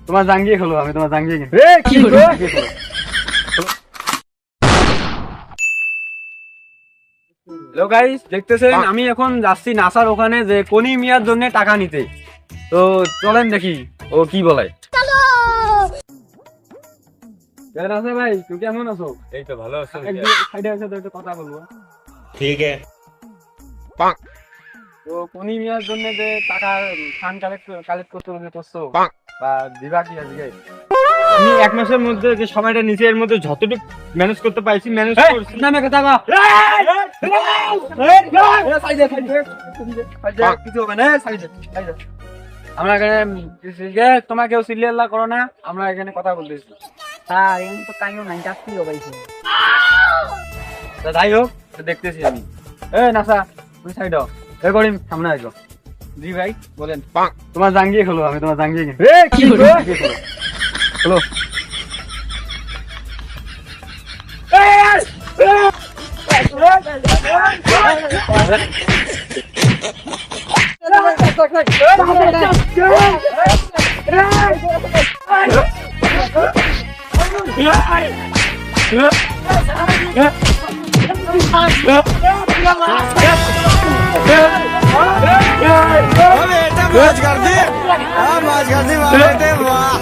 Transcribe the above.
তোমার জাঙ্গিয়ে খোলো, আমি তোমার জাঙ্গিয়ে কিনবো। কি করে? হ্যালো গাইস, দেখতেছেন আমি এখন যাচ্ছি নাসার ওখানে যে কোনি মিয়ার জন্য টাকা নিতে। তো চলেন দেখি ও কি বলে। নাসা ভাই, তুমি কেমন আছো? এই তো ভালো আছো। একটু সাইডে এসে তো একটু কথা বলবো। ঠিক আছে। তো কোনি মিয়ার জন্য যে টাকা ফান্ড কালেক্ট করতে করছো বা দিবা কি আজকে? আমি এক মাসের মধ্যে যে সময়টা নিচে এর মধ্যে যতটুকু ম্যানেজ করতে পারছি ম্যানেজ করছি। নামে কথা কও। কিছু হবে না, সাইডে। আমরা এখানে তোমাকেও সিরিয়াল করো না, আমরা এখানে কথা বলতেছি। স্যার এখন তো কাইও নাই চাকরিও পাইছে। তা যাই হোক, তো দেখতেছি আমি। নাসা, তুমি সাইড হও। করিম, সামনে আসো। জি ভাই বলেন। তোমার জাঙ্গিয়ে খোলো, আমি তোমার জাঙ্গিয়ে কিনবো। কি করে? খোলো। माज कर दी, माज कर दी, वाह।